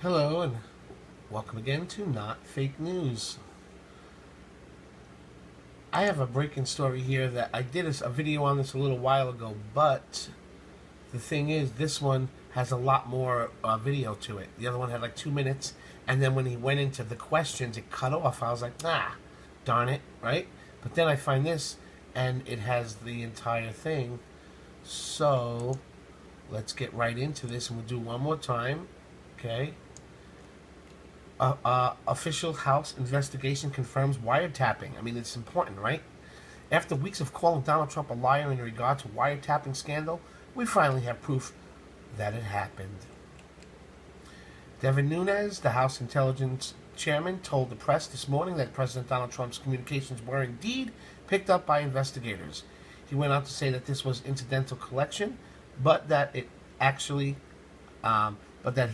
Hello and welcome again to Not Fake News. I have a breaking story here that I did a video on this a little while ago, but the thing is, this one has a lot more video to it. The other one had like 2 minutes, and then when he went into the questions, it cut off. I was like, darn it, right? But then I find this, and it has the entire thing. So let's get right into this, and we'll do one more time, okay? Official House investigation confirms wiretapping. I mean, it's important, right? After weeks of calling Donald Trump a liar in regard to wiretapping scandal, we finally have proof that it happened. Devin Nunes, the House Intelligence Chairman, told the press this morning that President Donald Trump's communications were indeed picked up by investigators. He went on to say that this was incidental collection, but that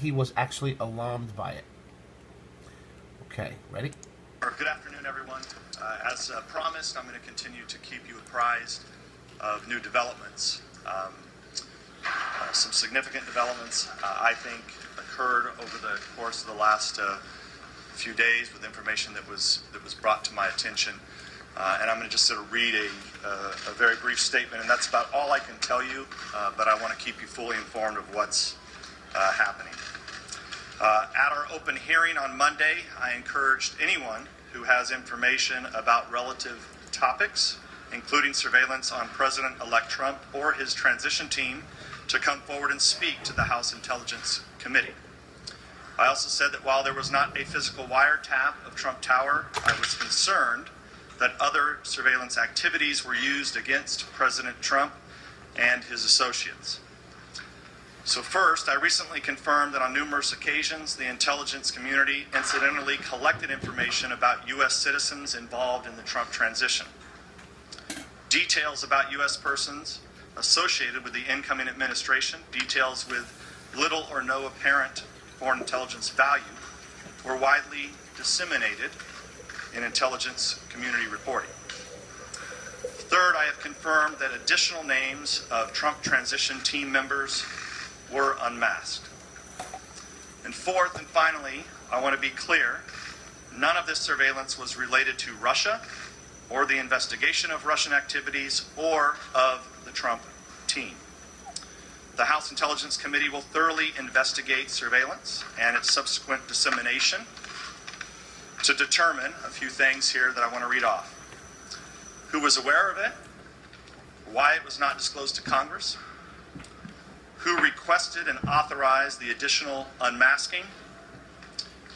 he was actually alarmed by it. Okay, ready? Good afternoon, everyone. As promised, I'm going to continue to keep you apprised of new developments. Some significant developments, I think, occurred over the course of the last few days with information that was brought to my attention. And I'm going to just sort of read a very brief statement, and that's about all I can tell you, but I want to keep you fully informed of what's happening. At our open hearing on Monday, I encouraged anyone who has information about relative topics, including surveillance on President-elect Trump or his transition team, to come forward and speak to the House Intelligence Committee. I also said that while there was not a physical wiretap of Trump Tower, I was concerned that other surveillance activities were used against President Trump and his associates. So first, I recently confirmed that on numerous occasions, the intelligence community incidentally collected information about U.S. citizens involved in the Trump transition. Details about U.S. persons associated with the incoming administration, details with little or no apparent foreign intelligence value, were widely disseminated in intelligence community reporting. Third, I have confirmed that additional names of Trump transition team members were unmasked. And fourth and finally, I want to be clear, none of this surveillance was related to Russia or the investigation of Russian activities or of the Trump team. The House Intelligence Committee will thoroughly investigate surveillance and its subsequent dissemination to determine a few things here that I want to read off. Who was aware of it? Why it was not disclosed to Congress? Who requested and authorized the additional unmasking?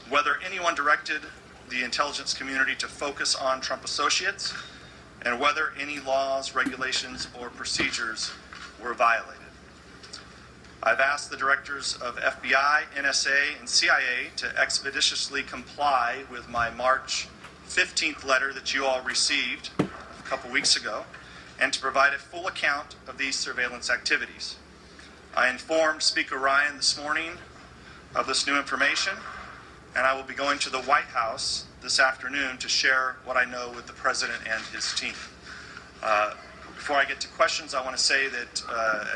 Whether anyone directed the intelligence community to focus on Trump associates, and whether any laws, regulations, or procedures were violated. I've asked the directors of FBI, NSA, and CIA to expeditiously comply with my March 15th letter that you all received a couple weeks ago, and to provide a full account of these surveillance activities. I informed Speaker Ryan this morning of this new information, and I will be going to the White House this afternoon to share what I know with the President and his team. Before I get to questions, I want to say that,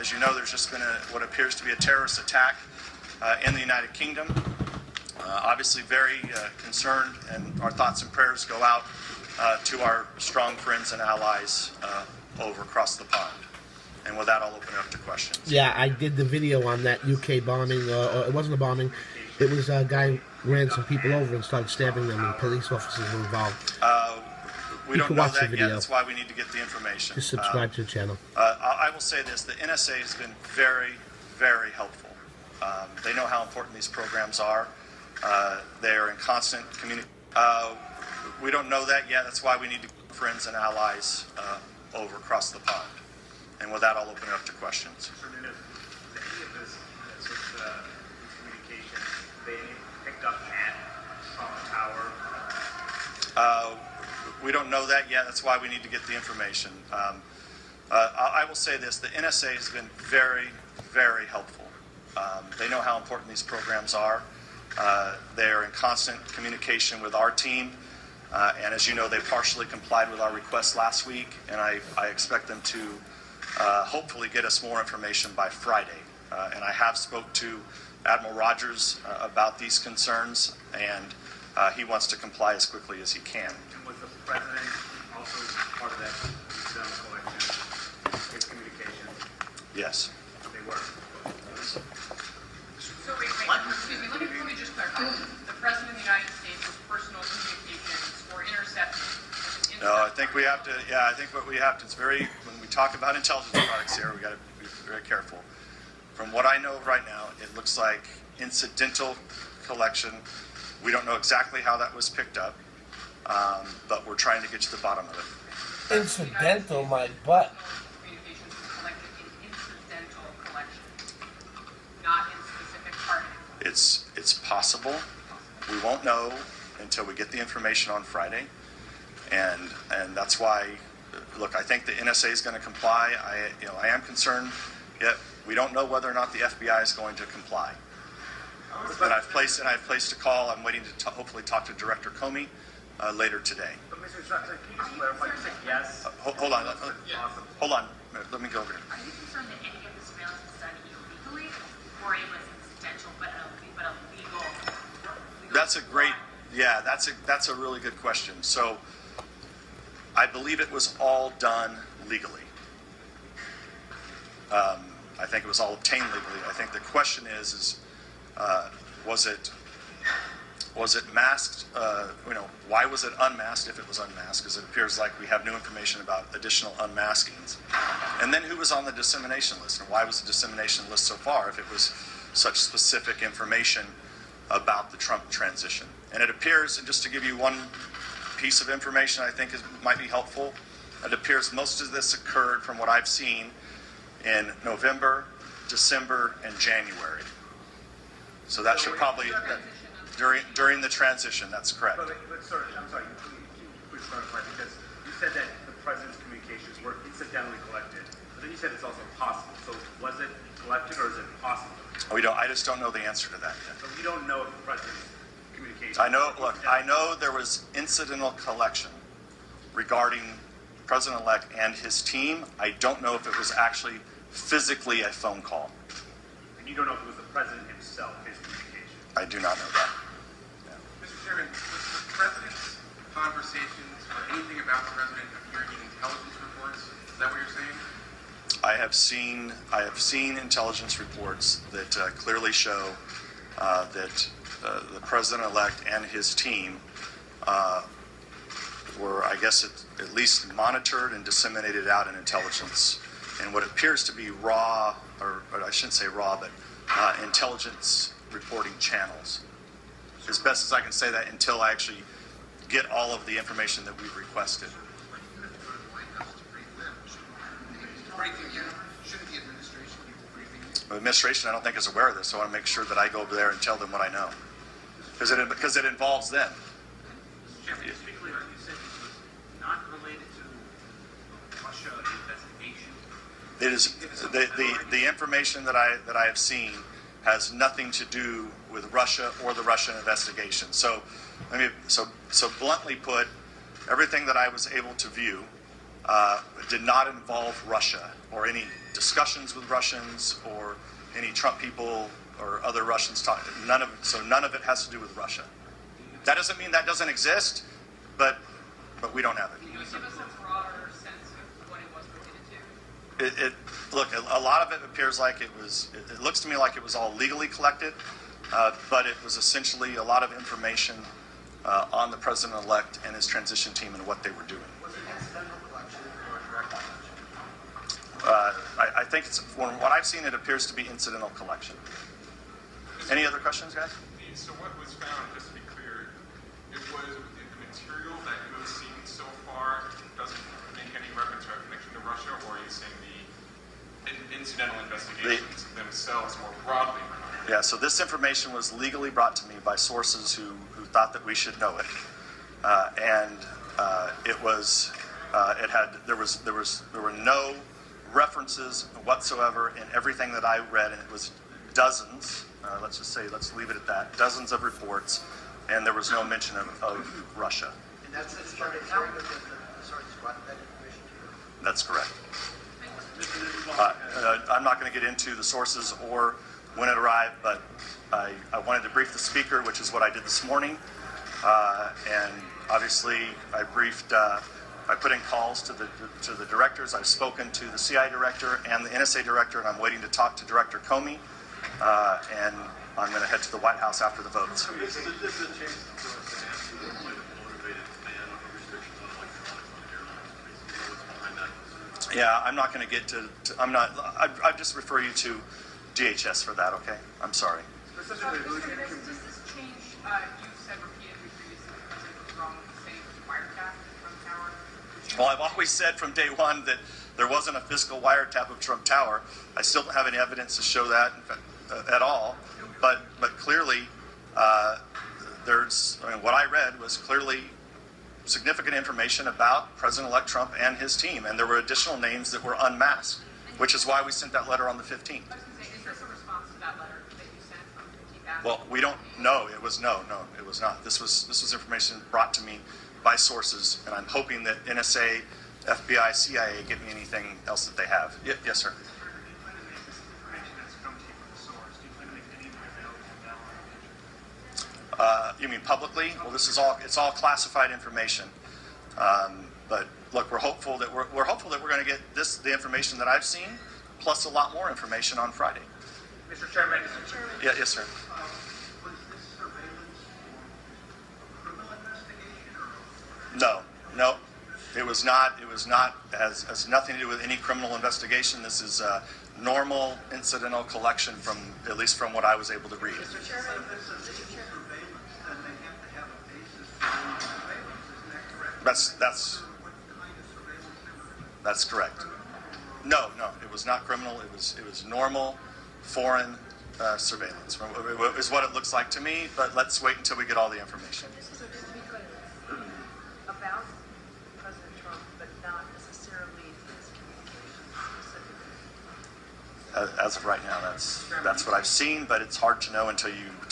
as you know, there's just been what appears to be a terrorist attack in the United Kingdom. Obviously very concerned, and our thoughts and prayers go out to our strong friends and allies over across the pond. And with that, I'll open it up to questions. Yeah, I did the video on that UK bombing, or it wasn't a bombing. It was a guy ran some people over and started stabbing them, and police officers were involved. We don't know that yet. That's why we need to get the information. Just subscribe to the channel. I will say this. The NSA has been very, very helpful. They know how important these programs are. They are in constant communication. We don't know that yet. That's why we need to get friends and allies over across the pond. And with that, I'll open it up to questions. Any of this communication they picked up at Trump Tower? We don't know that yet. That's why we need to get the information. I will say this. The NSA has been very, very helpful. They know how important these programs are. They are in constant communication with our team. And as you know, they partially complied with our request last week. And I expect them to hopefully get us more information by Friday. And I have spoke to Admiral Rogers about these concerns, and he wants to comply as quickly as he can. And was the president also part of that incidental collection, his communications? Yes. They were. So wait, excuse me, let me just clarify. The President of the United States' personal communications were intercepted. No, I think we have to, I think what we have to, it's very, when we talk about intelligence products here, we got to be very careful. From what I know right now, it looks like incidental collection. We don't know exactly how that was picked up, but we're trying to get to the bottom of it. Incidental, my butt. Communications were collected in incidental collection, not in specific parties. It's possible. We won't know until we get the information on Friday, and that's why. Look, I think the NSA is going to comply. I am concerned. Yet we don't know whether or not the FBI is going to comply. And I've placed a call. I'm waiting to hopefully talk to Director Comey later today. But Mr. Instructor, can you just clarify? You said yes. Hold on. Awesome. Hold on. Let me go over here. Are you concerned that any of the surveillance is done illegally, or it was incidental but a legal? That's a great. Yeah, that's a really good question. So, I believe it was all done legally. I think it was all obtained legally. I think the question is was it masked? Why was it unmasked if it was unmasked? Because it appears like we have new information about additional unmaskings. And then who was on the dissemination list? And why was the dissemination list so far if it was such specific information about the Trump transition? And it appears, and just to give you one piece of information I think might be helpful, it appears most of this occurred, from what I've seen, in November, December, and January. So that should probably, during the transition, that's correct. But sir, I'm sorry, please clarify, because you said that the president's communications were incidentally collected, but then you said it's also possible. So was it collected or is it possible? I just don't know the answer to that yet. So we don't know if the president's communications. I know there was incidental collection regarding President-elect and his team. I don't know if it was actually physically a phone call. And you don't know if it was the president himself, his communications. I do not know that. Mr. Chairman, was the president's conversations or anything about the president appearing in intelligence reports? Is that what you're saying? I have seen intelligence reports that clearly show that the president-elect and his team were, I guess, at least monitored and disseminated out in intelligence in what appears to be raw, or I shouldn't say raw, but intelligence reporting channels. As best as I can say that until I actually get all of the information that we've requested. The administration, I don't think, is aware of this, so I want to make sure that I go over there and tell them what I know, because it involves them. Mr. Chairman, just to be clear, you said this was not related to Russia investigation. It is the information that I have seen has nothing to do with Russia or the Russian investigation. So bluntly put, everything that I was able to view did not involve Russia or any discussions with Russians or any Trump people or other Russians talking. None of it has to do with Russia. That doesn't mean that doesn't exist, but we don't have it. Can you give us a broader sense of what it was related to? Look, a lot of it appears like it was. It looks to me like it was all legally collected, but it was essentially a lot of information on the president-elect and his transition team and what they were doing. Was it incidental collection or direct collection? I think it's, from what I've seen, it appears to be incidental collection. Any other questions, guys? So what was found, just to be clear, it was the material that you have seen so far doesn't make any reference or connection to Russia, or are you saying the incidental investigations themselves more broadly? Yeah, so this information was legally brought to me by sources who thought that we should know it, and there were no references whatsoever in everything that I read, and it was dozens. Let's leave it at that. Dozens of reports, and there was no mention of Russia. And that's the starting hearing of the sources brought that information to you? That's correct. I'm not going to get into the sources or when it arrived, but I wanted to brief the speaker, which is what I did this morning. And obviously, I briefed. I put in calls to the directors. I've spoken to the CI director and the NSA director, and I'm waiting to talk to Director Comey. And I'm going to head to the White House after the votes. This is a chance for us to ask you what might have motivated the ban of restrictions on electronics on airlines. Basically, what's behind that? Yeah, I'm not going to get to. I'm not. I just refer you to DHS for that. Okay, I'm sorry. Specifically, Does this change, you said repeatedly previously that the president was wrong in saying wiretap from Tower? Well, I've always said from day one that there wasn't a physical wiretap of Trump Tower. I still don't have any evidence to show that at all. But clearly, there's. I mean, what I read was clearly significant information about President-elect Trump and his team, and there were additional names that were unmasked, which is why we sent that letter on the 15th. I was going to say, is this a response to that letter that you sent from 15th? Well, we don't know. It was no, it was not. This was information brought to me by sources, and I'm hoping that NSA, FBI, CIA give me anything else that they have. Yes, sir. You mean publicly? Well, it's all classified information. But look, we're hopeful that we're going to get the information that I've seen, plus a lot more information on Friday. Mr. Chairman. Yeah, yes, sir. Was this surveillance for criminal investigation or? No, it was not. It was not. Has nothing to do with any criminal investigation. This is a normal incidental collection from, at least from what I was able to read. Mr. Chairman, if it's a surveillance, then they have to have a basis for doing surveillance, isn't that correct? That's What kind of surveillance they were doing? That's correct. No, it was not criminal. It was normal foreign surveillance. Is what it looks like to me. But let's wait until we get all the information. So just to be clear, about President Trump, but not necessarily his communications specifically. As of right now, that's what I've seen. But it's hard to know until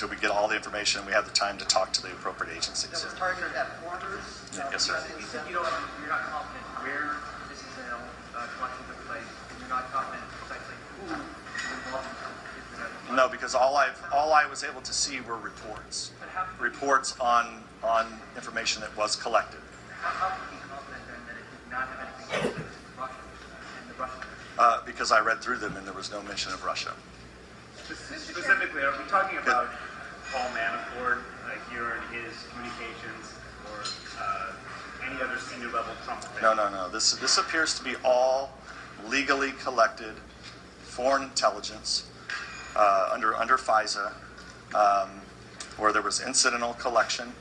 we get all the information and we have the time to talk to the appropriate agencies. That was targeted at foreigners? Yes, sir. You said you're not confident where this is collection took place, and you're not confident precisely who is involved in it. No, because all I was able to see were reports on information that was collected. How can you be confident then that it did not have anything to do with Russia and the Russians? Because I read through them and there was no mention of Russia. Specifically, are we talking about Paul Manafort here in his communications, or any other senior level Trump official? No. This appears to be all legally collected foreign intelligence under FISA, where there was incidental collection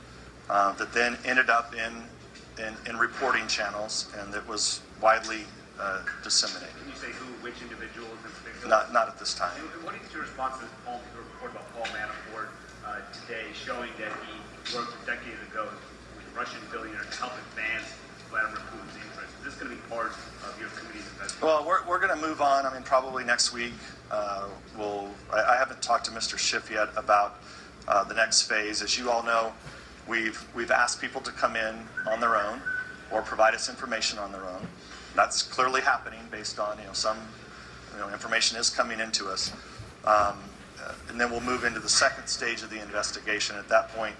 that then ended up in reporting channels, and that was widely disseminated. Can you say who, which individuals in particular? Not at this time. And what is your response to the report about Paul Manafort today, showing that he worked decades ago with Russian billionaires to help advance Vladimir Putin's interests? Is this going to be part of your committee's investigation? Well, we're going to move on. I mean, probably next week. I haven't talked to Mr. Schiff yet about the next phase. As you all know, we've asked people to come in on their own or provide us information on their own. That's clearly happening based on some information is coming into us, and then we'll move into the second stage of the investigation. At that point,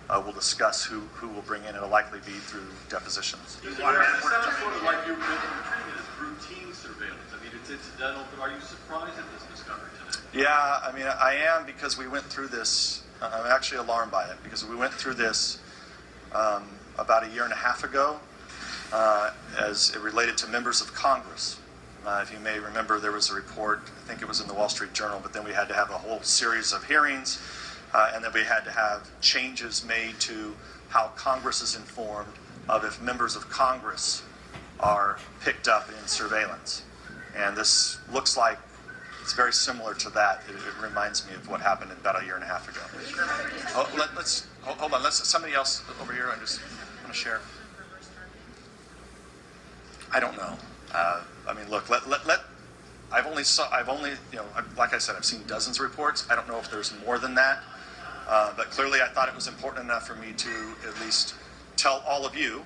we'll discuss who we'll bring in. It'll likely be through depositions. It sounds sort of like you're treating it as routine surveillance. I mean, it's incidental, but are you surprised at this discovery today? Yeah, I mean, I am, because we went through this. I'm actually alarmed by it, because we went through this about a year and a half ago as it related to members of Congress. If you may remember, there was a report, I think it was in the Wall Street Journal, but then we had to have a whole series of hearings, and then we had to have changes made to how Congress is informed of if members of Congress are picked up in surveillance. And this looks like it's very similar to that. It reminds me of what happened about a year and a half ago. Hold on. Let's somebody else over here. I just want to share. I don't know. I mean, look. I've only like I said, I've seen dozens of reports. I don't know if there's more than that. But clearly, I thought it was important enough for me to at least tell all of you,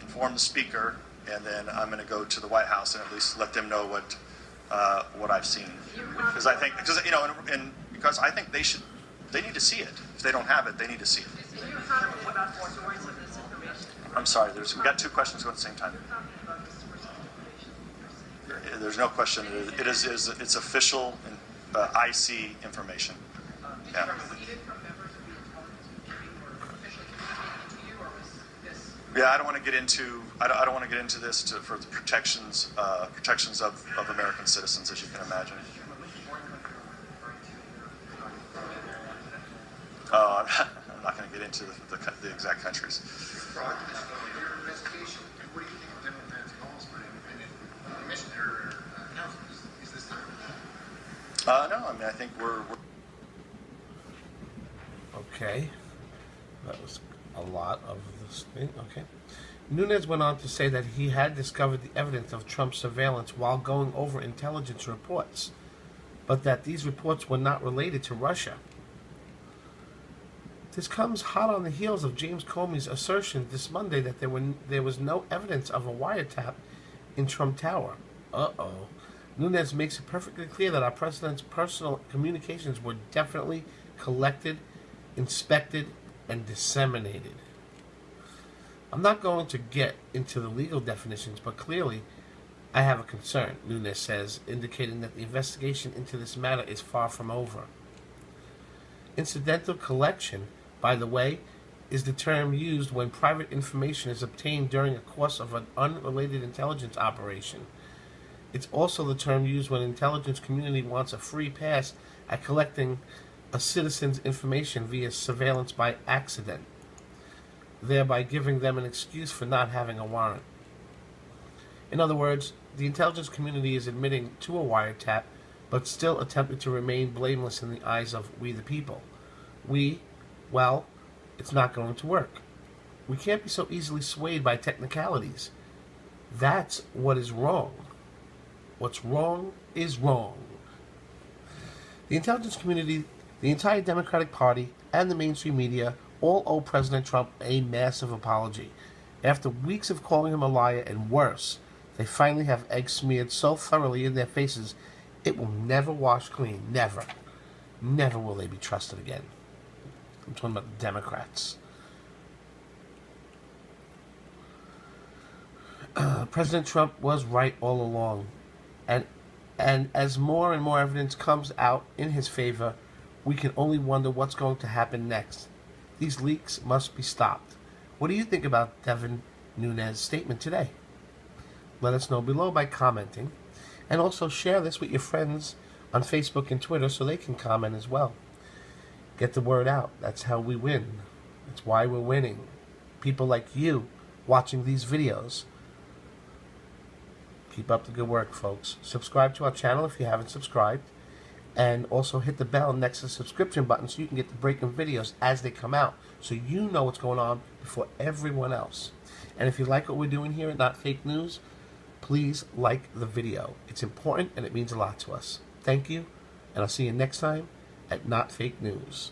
inform the speaker, and then I'm going to go to the White House and at least let them know what I've seen. Because I think, because I think they need to see it. If they don't have it, they need to see it. You're talking about the source of this information. I'm sorry, we've got two questions going at the same time. You're talking about the source of information. There's no question. It's official IC information. Did Yeah. you receive it from members of the intelligence community or officially communicated to you, or was this? Yeah, I don't want to get into this for the protections of American citizens, as you can imagine. I'm not going to get into the exact countries. Your investigation, what do you think of Democrats' calls for an independent commissioner council? Is this time? No, I mean I think we're Okay. That was a lot of this thing. Okay. Nunes went on to say that he had discovered the evidence of Trump's surveillance while going over intelligence reports, but that these reports were not related to Russia. This comes hot on the heels of James Comey's assertion this Monday that there was no evidence of a wiretap in Trump Tower. Uh-oh. Nunes makes it perfectly clear that our president's personal communications were definitely collected, inspected, and disseminated. I'm not going to get into the legal definitions, but clearly I have a concern, Nunes says, indicating that the investigation into this matter is far from over. Incidental collection, by the way, is the term used when private information is obtained during the course of an unrelated intelligence operation. It's also the term used when intelligence community wants a free pass at collecting a citizen's information via surveillance by accident, thereby giving them an excuse for not having a warrant. In other words, the intelligence community is admitting to a wiretap, but still attempting to remain blameless in the eyes of we the people. Well, it's not going to work. We can't be so easily swayed by technicalities. That's what is wrong. What's wrong is wrong. The intelligence community, the entire Democratic Party, and the mainstream media all owe President Trump a massive apology. After weeks of calling him a liar and worse, they finally have egg smeared so thoroughly in their faces, it will never wash clean. Never. Never will they be trusted again. I'm talking about the Democrats. President Trump was right all along. And as more and more evidence comes out in his favor, we can only wonder what's going to happen next. These leaks must be stopped. What do you think about Devin Nunes' statement today? Let us know below by commenting. And also share this with your friends on Facebook and Twitter so they can comment as well. Get the word out. That's how we win. That's why we're winning. People like you watching these videos. Keep up the good work, folks. Subscribe to our channel if you haven't subscribed. And also hit the bell next to the subscription button so you can get the breaking videos as they come out, so you know what's going on before everyone else. And if you like what we're doing here at Not Fake News, please like the video. It's important and it means a lot to us. Thank you, and I'll see you next time at Not Fake News.